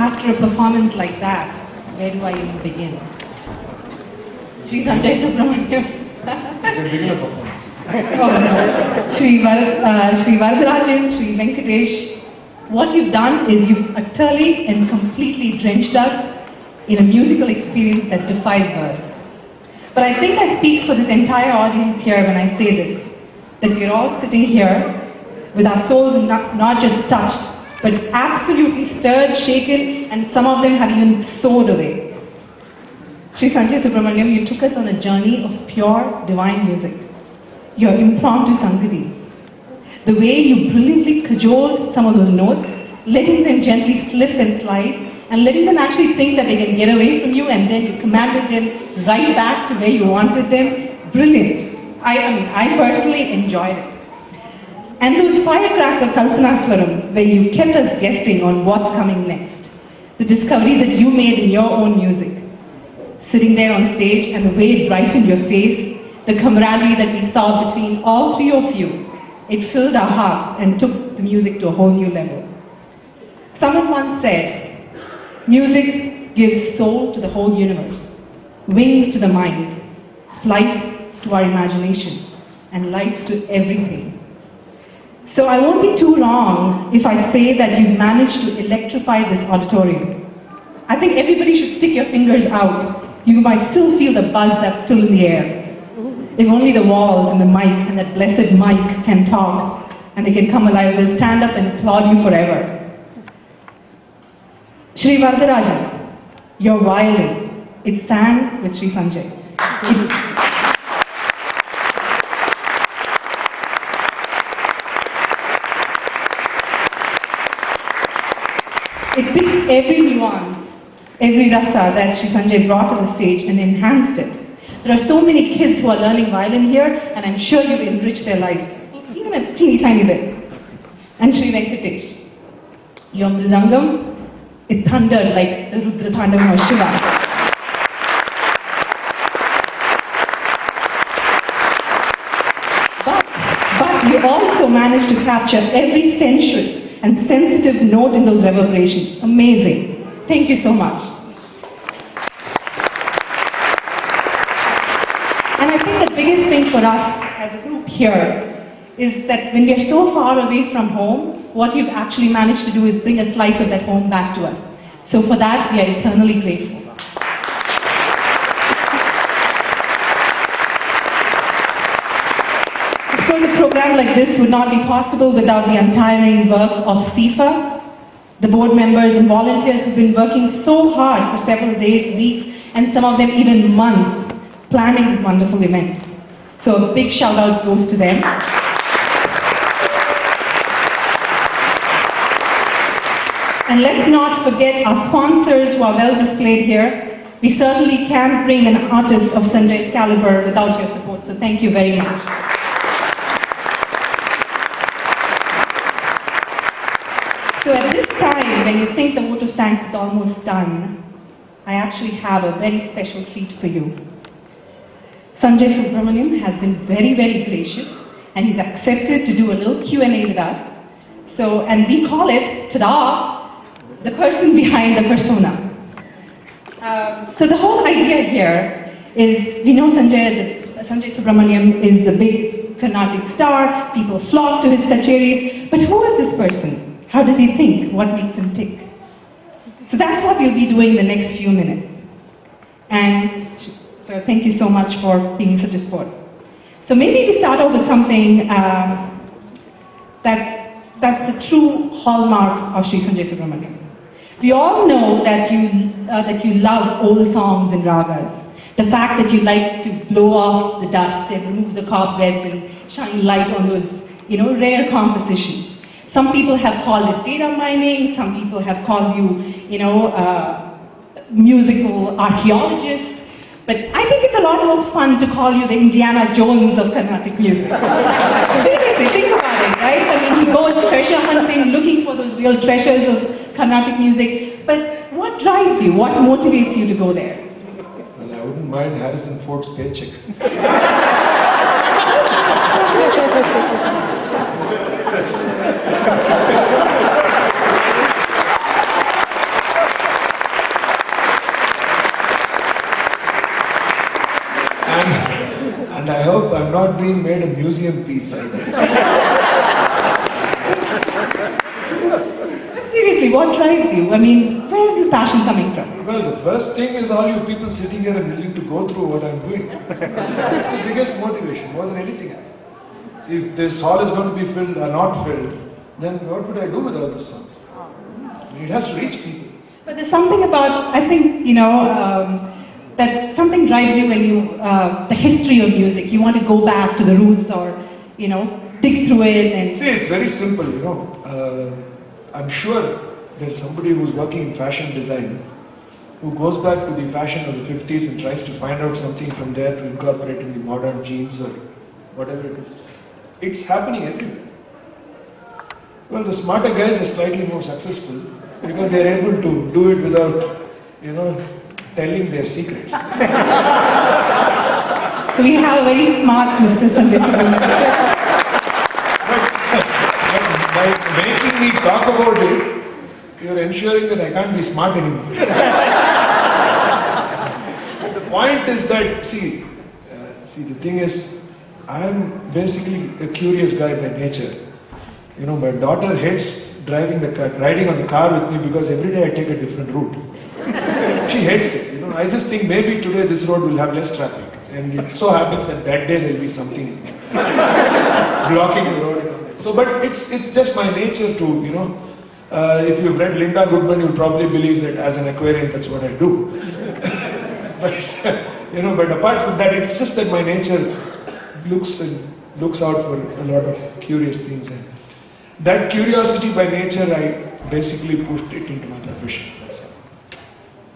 after a performance like that, where do I even begin? Shri Sanjay Subrahmanyan. You can begin a performance. Oh no. Shri Varadarajan, Shri Venkatesh, what you've done is you've utterly and completely drenched us in a musical experience that defies words. But I think I speak for this entire audience here when I say this, that we're all sitting here with our souls not just touched, but absolutely stirred, shaken, and some of them have even soared away. Shri Sanjay Subrahmanyan, you took us on a journey of pure, divine music. Your impromptu sangatis. The way you brilliantly cajoled some of those notes, letting them gently slip and slide, and letting them actually think that they can get away from you, and then you commanded them right back to where you wanted them. Brilliant. I personally enjoyed it. And those firecracker Kalpanaswarams, where you kept us guessing on what's coming next. The discoveries that you made in your own music. Sitting there on stage and the way it brightened your face, the camaraderie that we saw between all three of you, it filled our hearts and took the music to a whole new level. Someone once said, music gives soul to the whole universe, wings to the mind, flight to our imagination, and life to everything. So I won't be too long if I say that you've managed to electrify this auditorium. I think everybody should stick your fingers out. You might still feel the buzz that's still in the air. If only the walls and the mic and that blessed mic can talk and they can come alive, we'll stand up and applaud you forever. Shri Varadarajan, your violin, it sang with Shri Sanjay. It picked every nuance, every rasa that Shri Sanjay brought to the stage and enhanced it. There are so many kids who are learning violin here, and I'm sure you've enriched their lives, even a teeny tiny bit. And Shri Venkatesh, your mridangam, it thundered like the Rudra Thandavam of Shiva. But you also managed to capture every sensuous and sensitive note in those reverberations. Amazing. Thank you so much. And I think the biggest thing for us as a group here is that when we are so far away from home, what you've actually managed to do is bring a slice of that home back to us. So for that, we are eternally grateful. Of course, a program like this would not be possible without the untiring work of SIFA, the board members and volunteers who've been working so hard for several days, weeks, and some of them even months, planning this wonderful event. So a big shout out goes to them. And let's not forget our sponsors who are well displayed here. We certainly can't bring an artist of Sanjay's caliber without your support, so thank you very much. So at this time, when you think the vote of thanks is almost done, I actually have a very special treat for you. Sanjay Subrahmanyan has been very, very gracious, and he's accepted to do a little Q&A with us. So, and we call it, ta-da, the person behind the persona. So the whole idea here is, we know Sanjay Subrahmanyan is the big Carnatic star, people flock to his kacheris, but who is this person? How does he think? What makes him tick? So that's what we'll be doing the next few minutes. And so thank you so much for being such a sport. So maybe we start off with something that's a true hallmark of Shri Sanjay Subrahmanyan. We all know that you love old songs and ragas. The fact that you like to blow off the dust and remove the cobwebs and shine light on those, rare compositions. Some people have called it data mining. Some people have called you, musical archaeologist. But I think it's a lot more fun to call you the Indiana Jones of Carnatic music. Seriously, think about it, right? I mean, he goes treasure hunting, looking for those real treasures of Carnatic music. But what drives you? What motivates you to go there? Well, I wouldn't mind Harrison Ford's paycheck. not being made a museum piece either. But seriously, what drives you? I mean, where is this passion coming from? Well, the first thing is all you people sitting here and willing to go through what I'm doing. That's the biggest motivation, more than anything else. See, if this hall is going to be filled or not filled, then what would I do with all those songs? It has to reach people. But there's something about, I think, that something drives you when you, the history of music. You want to go back to the roots or, dig through it and... See, it's very simple, I'm sure there's somebody who's working in fashion design who goes back to the fashion of the 50s and tries to find out something from there to incorporate in the modern jeans or whatever it is. It's happening everywhere. Well, the smarter guys are slightly more successful because they're able to do it without, telling their secrets. So we have a very smart Mr. Sanjay Subrahmanyan. By making me talk about it, you're ensuring that I can't be smart anymore. But the point is that, see, the thing is, I'm basically a curious guy by nature. My daughter hates riding on the car with me because every day I take a different route. She hates it. I just think maybe today this road will have less traffic. And it so happens that day there will be something blocking the road. So, but it's just my nature to, if you've read Linda Goodman, you'll probably believe that as an Aquarian, that's what I do. But apart from that, it's just that my nature looks out for a lot of curious things. And that curiosity by nature, I basically pushed it into my profession. That's all.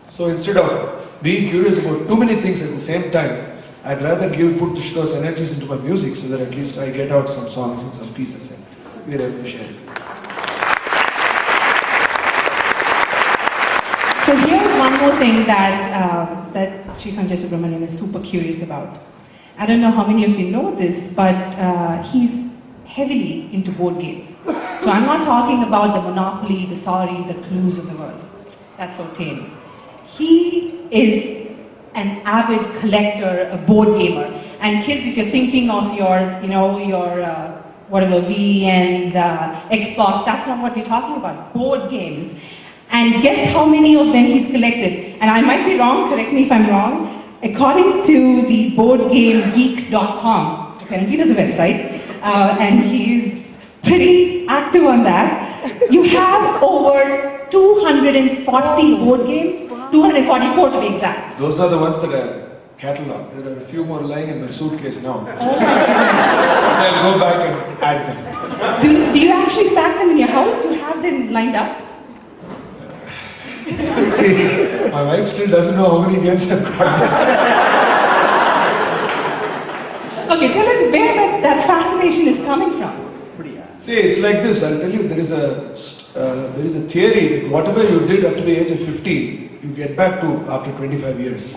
So instead of being curious about too many things at the same time, I'd rather put those energies into my music so that at least I get out some songs and some pieces and we're able to share it. So here's one more thing that Sri Sanjay Subrahmanyan is super curious about. I don't know how many of you know this, but he's heavily into board games. So I'm not talking about the Monopoly, the Sorry, the Clues of the world. That's so tame. He is an avid collector, a board gamer. And kids, if you're thinking of your whatever Wii and Xbox, that's not what we're talking about. Board games. And guess how many of them he's collected? And I might be wrong, correct me if I'm wrong. According to the boardgamegeek.com, apparently there's a website, and he's pretty active on that. You have over 240 board games, 244 to be exact. Those are the ones that are catalogued. There are a few more lying in my suitcase now. Oh my goodness. So I'll go back and add them. Do you actually stack them in your house? You have them lined up? See, my wife still doesn't know how many games I've got this time. Okay, tell us where that fascination is coming from. See, it's like this. I'll tell you, there is a theory that whatever you did up to the age of 15, you get back to after 25 years.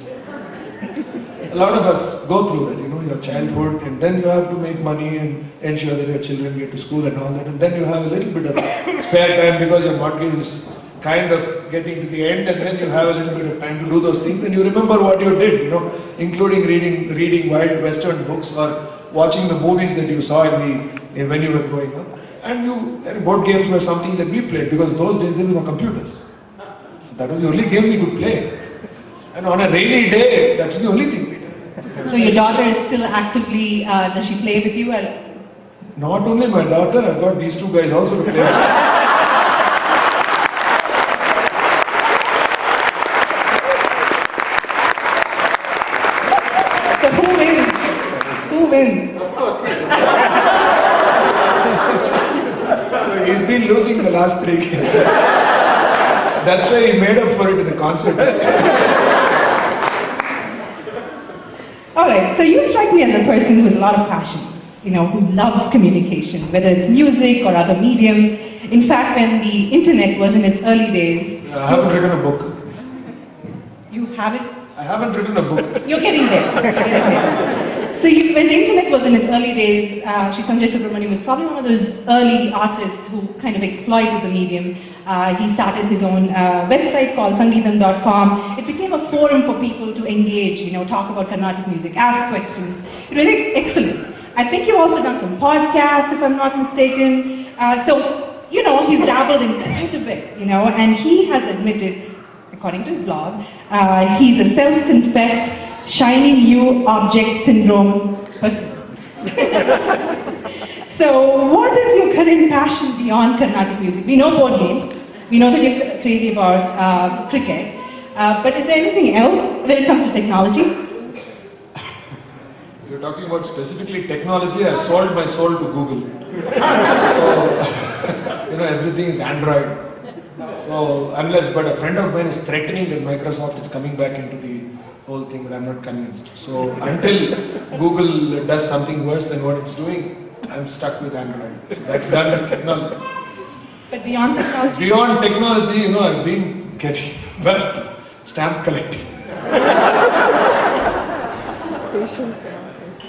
A lot of us go through that, your childhood, and then you have to make money and ensure that your children get to school and all that, and then you have a little bit of spare time because your mortgage is kind of getting to the end, and then you have a little bit of time to do those things, and you remember what you did, including reading wild Western books or watching the movies that you saw when you were growing up. And board games were something that we played because those days there were no computers. So that was the only game we could play. And on a rainy day, that's the only thing we did. So your daughter is still actively, does she play with you? Not only my daughter, I've got these two guys also to play with. So who wins? Who wins? Of course. He's been losing the last 3 games. That's why he made up for it in the concert. Alright, so you strike me as a person who has a lot of passions, who loves communication, whether it's music or other medium. In fact, when the internet was in its early days... I haven't written a book. You haven't? I haven't written a book. You're getting there. So when the internet was in its early days, Sri Sanjay Subrahmanyan was probably one of those early artists who kind of exploited the medium. He started his own website called sangeetham.com. It became a forum for people to engage, talk about Carnatic music, ask questions. It was excellent. I think you've also done some podcasts, if I'm not mistaken. So, he's dabbled in quite a bit, and he has admitted, according to his blog, he's a self-confessed shiny new object syndrome person. So, what is your current passion beyond Carnatic music? We know board games. We know that you're crazy about cricket. But is there anything else when it comes to technology? You're talking about specifically technology. I've sold my soul to Google. So, everything is Android. So, but a friend of mine is threatening that Microsoft is coming back into the whole thing, but I'm not convinced. So, until Google does something worse than what it's doing, I'm stuck with Android. So that's done with technology. But beyond technology? Beyond technology, I've been getting back to stamp collecting.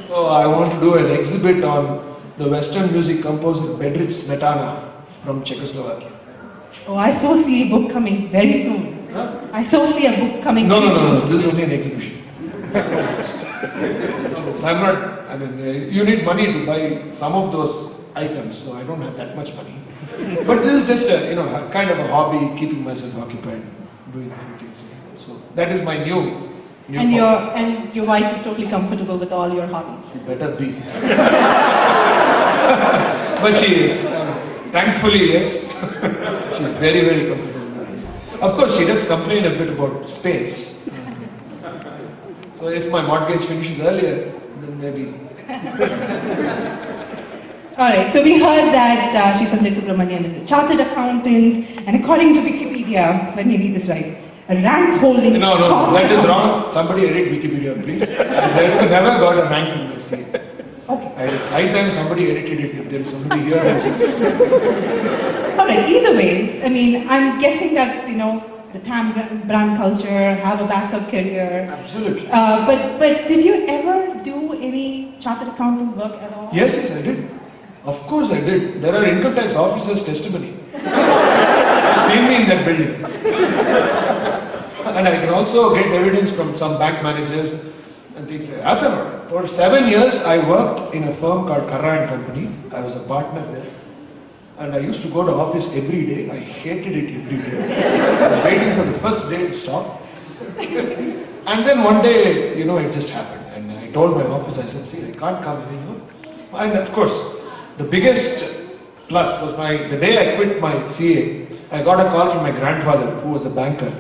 So I want to do an exhibit on the Western music composer Bedřich Smetana from Czechoslovakia. Oh, I so see a book coming very soon. Huh? I so see a book coming very soon. No, this is only an exhibition. So you need money to buy some of those items, so I don't have that much money. But this is just a kind of a hobby, keeping myself occupied, doing a few things. So that is my new and your wife is totally comfortable with all your hobbies. She better be. But she is. Thankfully, yes. She's very, very comfortable with this. Of course, she does complain a bit about space. So if my mortgage finishes earlier, then maybe. Alright, so we heard that Sanjay Subrahmanyan is a chartered accountant, and according to Wikipedia, let me read this right, a rank holding. No, that is wrong. Somebody edit Wikipedia, please. I never got a rank in my CA. Okay. And it's high time somebody edited it if there is somebody here. Alright, either ways, I'm guessing that's, the TAM brand culture, have a backup career. Absolutely. But did you ever do any chartered accountant work at all? Yes, I did. Of course I did. There are income tax officers' testimony. I've seen me in that building. And I can also get evidence from some bank managers and things like that. For 7 years, I worked in a firm called Karra & Company. I was a partner there. And I used to go to office every day. I hated it every day. I was waiting for the first day to stop. And then one day, it just happened. And I told my office, I said, see, I can't come anymore. And of course, the biggest plus was the day I quit my CA, I got a call from my grandfather, who was a banker,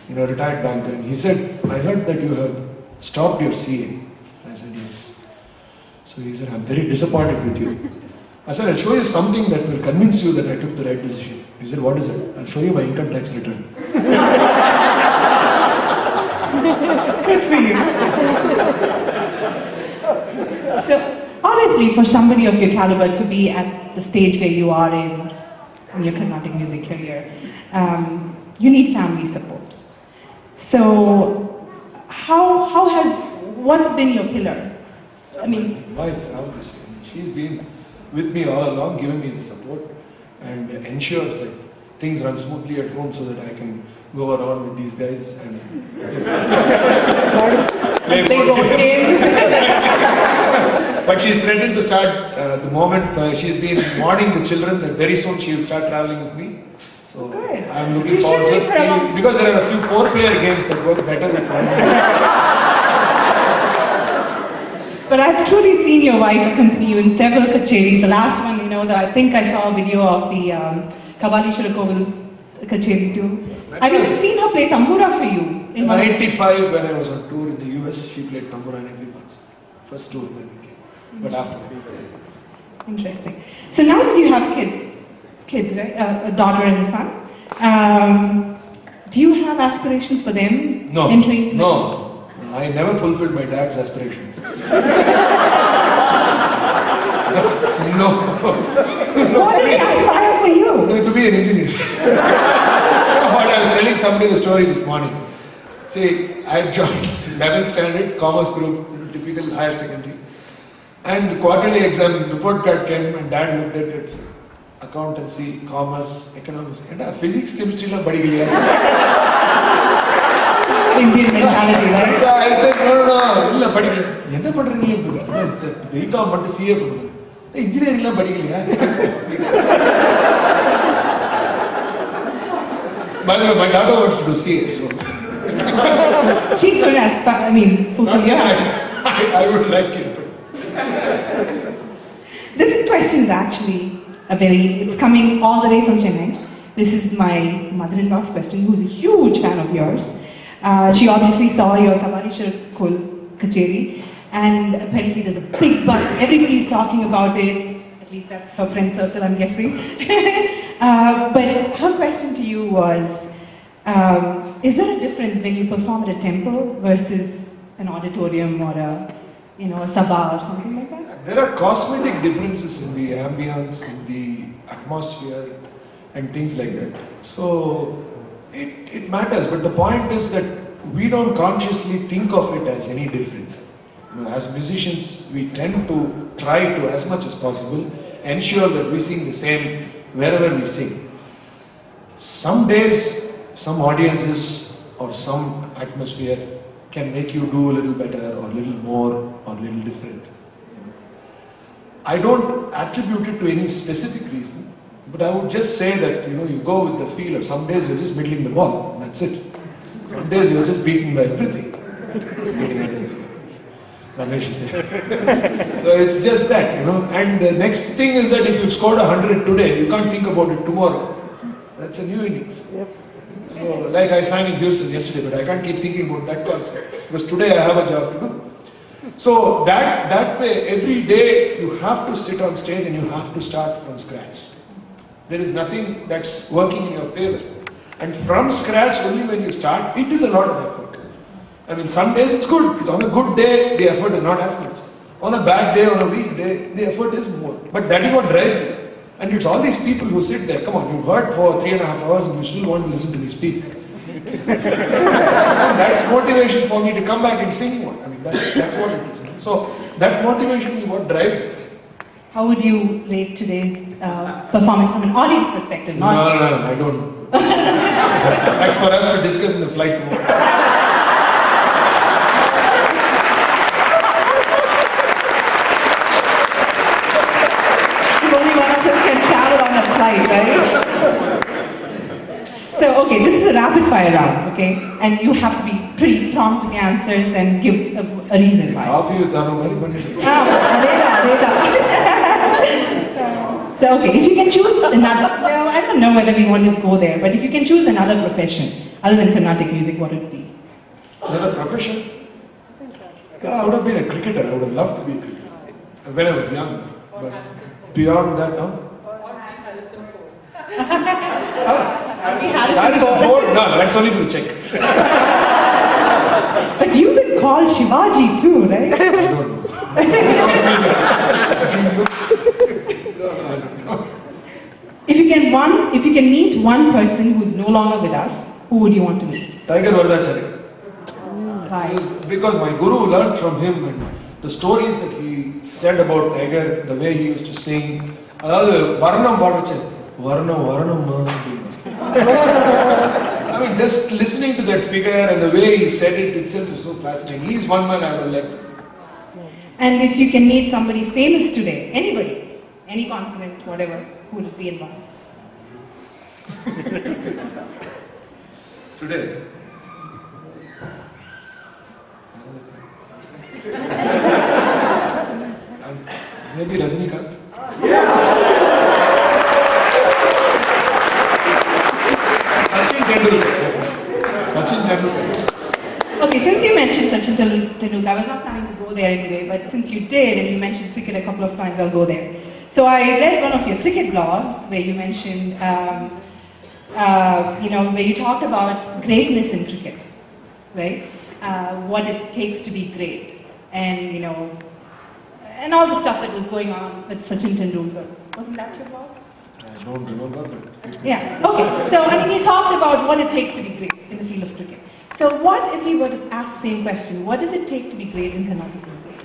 retired banker. And he said, I heard that you have stopped your CA. I said, yes. So he said, I'm very disappointed with you. I said, I'll show you something that will convince you that I took the right decision. He said, what is it? I'll show you my income tax return. Good for you. So, obviously, for somebody of your caliber to be at the stage where you are in your Carnatic music career, you need family support. So, what's been your pillar? My wife, obviously. She's been with me all along, giving me the support and ensures that things run smoothly at home so that I can go around with these guys and play board games. But she's threatened to start the moment she's been warning the children that very soon she will start traveling with me. So good. I'm looking forward to it because there are a few 4-player games that work better with one. But I've truly seen your wife accompany you in several kacheris. The last one, I think I saw a video of the Kavali Shirakovil kacheri too. Have you seen her play tambura for you? In 95, when I was on tour in the US, she played tambura in every month. First tour when we came. But after. Interesting. So now that you have kids, right? A daughter and a son, do you have aspirations for them? No. I never fulfilled my dad's aspirations. No. What did he aspire for you? To be an engineer. What I was telling somebody the story this morning. See, I joined 11th standard, commerce group, typical higher secondary. And the quarterly exam report card came and dad looked at it. Accountancy, commerce, economics. And physics, chemistry, la badi gaya. Indian mentality, right? So I said, no, illa padikala. Enna pandreenga? BCom மட்டும் CA பண்ணுங்க. Engineering எல்லாம் படிக்கலையா? By the way, my daughter wants to do CA, so. She's going to fulfill your I would like it. This question is actually it's coming all the way from Chennai. This is my mother-in-law's question, who's a huge fan of yours. She obviously saw your Kabalishwar Kul Kacheri, and apparently there's a big buzz. Everybody's talking about it. At least that's her friend circle, I'm guessing. But her question to you was, is there a difference when you perform at a temple versus an auditorium or a sabha or something like that? There are cosmetic differences in the ambience, in the atmosphere, and things like that. So it matters, but the point is that we don't consciously think of it as any different. As musicians, we tend to try to, as much as possible, ensure that we sing the same wherever we sing. Some days, some audiences or some atmosphere can make you do a little better or a little more or a little different. I don't attribute it to any specific reason, but I would just say that you go with the feel. Some days you're just middling the ball, that's it. Some days you're just beaten by everything. Ramesh is there. So it's just that, And the next thing is that if you scored 100 today, you can't think about it tomorrow. That's a new innings. Yep. So, like I sang in Houston yesterday, but I can't keep thinking about that concert because today I have a job to do. So that way, every day you have to sit on stage and you have to start from scratch. There is nothing that's working in your favor. And from scratch, only when you start, it is a lot of effort. Some days it's good. It's on a good day, the effort is not as much. On a bad day, on a weak day, the effort is more. But that is what drives you. And it's all these people who sit there. Come on, you've heard for 3.5 hours and you still want to listen to me speak. That's motivation for me to come back and sing more. That's what it is. So that motivation is what drives us. How would you rate today's performance from an audience perspective? No, I don't know. That's for us to discuss in the flight mode. Right? So, okay, this is a rapid fire round, okay? And you have to be pretty prompt with the answers and give a reason why. So, okay, if you can choose another, well, I don't know whether we want to go there, but if you can choose another profession other than Carnatic music, what would it be? Another profession? Yeah, I would have been a cricketer. I would have loved to be a cricketer when I was young. But beyond that, no. Harrison Ford? No, that's only for the check. But you've been called Shivaji too, right? I don't know. If you can meet one person who's no longer with us, who would you want to meet? Tiger Vardachari. Why? Because my guru learned from him and the stories that he said about Tiger, the way he used to sing. Varnam Badache. Varnam. Just listening to that figure and the way he said it itself is so fascinating. He's one man I would like to see. And if you can meet somebody famous today, anybody, any continent, whatever, who would it be and why? Today? Maybe Rajnikanth. Sachin Tendulkar. Okay, since you mentioned Sachin Tendulkar, I was not planning to go there anyway, but since you did and you mentioned cricket a couple of times, I'll go there. So I read one of your cricket blogs where you mentioned, where you talked about greatness in cricket, right? What it takes to be great, and and all the stuff that was going on with Sachin Tendulkar. Wasn't that your blog? I don't remember, but... Yeah, okay. So, he talked about what it takes to be great in the field of cricket. So, what if we were to ask the same question? What does it take to be great in Carnatic music?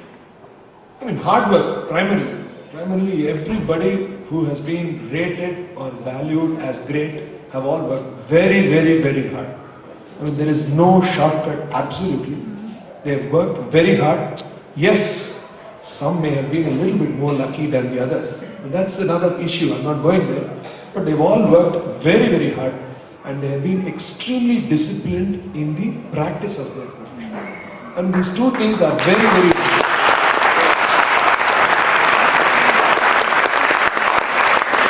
Hard work, primarily. Primarily, everybody who has been rated or valued as great have all worked very, very, very hard. I mean, there is no shortcut, absolutely. They have worked very hard. Yes, some may have been a little bit more lucky than the others. But that's another issue, I'm not going there. But they've all worked very, very hard. And they have been extremely disciplined in the practice of their profession. And these two things are very, very important.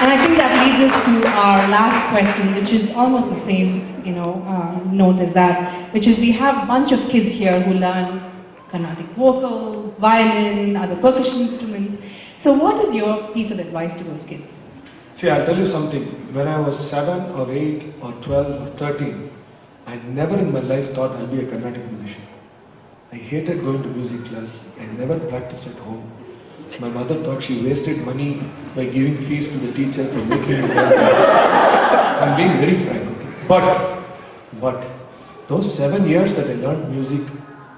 And I think that leads us to our last question, which is almost the same, note as that, which is we have a bunch of kids here who learn Carnatic vocal, violin, other percussion instruments. So what is your piece of advice to those kids? See, I'll tell you something. When I was 7 or 8 or 12 or 13, I never in my life thought I'll be a Carnatic musician. I hated going to music class. I never practiced at home. My mother thought she wasted money by giving fees to the teacher for making me learn. I'm being very frank, okay? But those 7 years that I learned music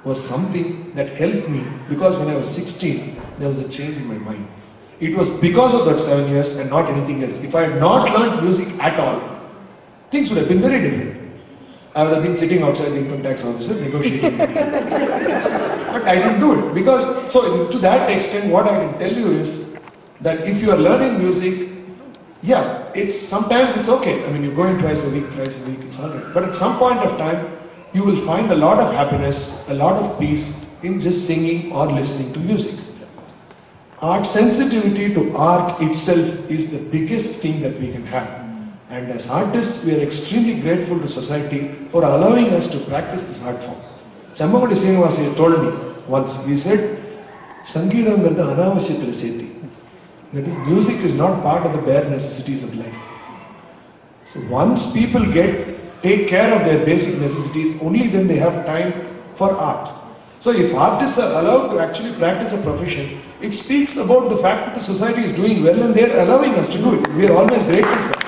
was something that helped me, because when I was 16, there was a change in my mind. It was because of that 7 years and not anything else. If I had not learned music at all, things would have been very different. I would have been sitting outside the income tax office negotiating. But I didn't do it because, so to that extent, what I can tell you is that if you are learning music, yeah, sometimes it's okay. I mean, you're going twice a week, thrice a week, it's alright. But at some point of time, you will find a lot of happiness, a lot of peace in just singing or listening to music. Art sensitivity to art itself is the biggest thing that we can have. And as artists, we are extremely grateful to society for allowing us to practice this art form. Sambamati Srinivasa told me once, he said, Sangeetam Garda Anavasyathila Seti. That is, music is not part of the bare necessities of life. So once people take care of their basic necessities, only then they have time for art. So if artists are allowed to actually practice a profession, it speaks about the fact that the society is doing well and they are allowing us to do it. We are always grateful for it.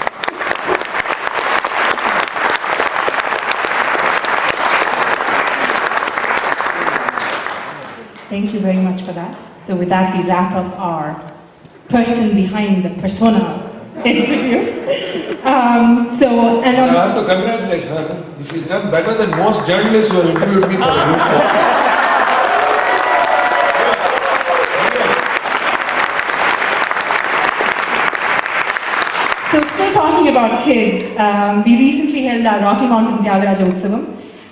Thank you very much for that. So with that, we wrap up our person behind the persona interview. I have to congratulate her. She's done better than most journalists who have interviewed me for a newspaper. So still talking about kids, we recently held our Rocky Mountain Tyagaraja Utsavam,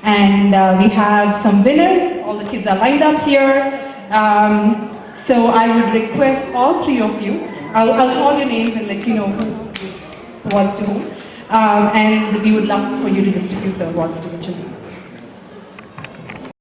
and we have some winners. All the kids are lined up here. So I would request all three of you, I'll call your names and let you know who awards to whom, and we would love for you to distribute the awards to each of you.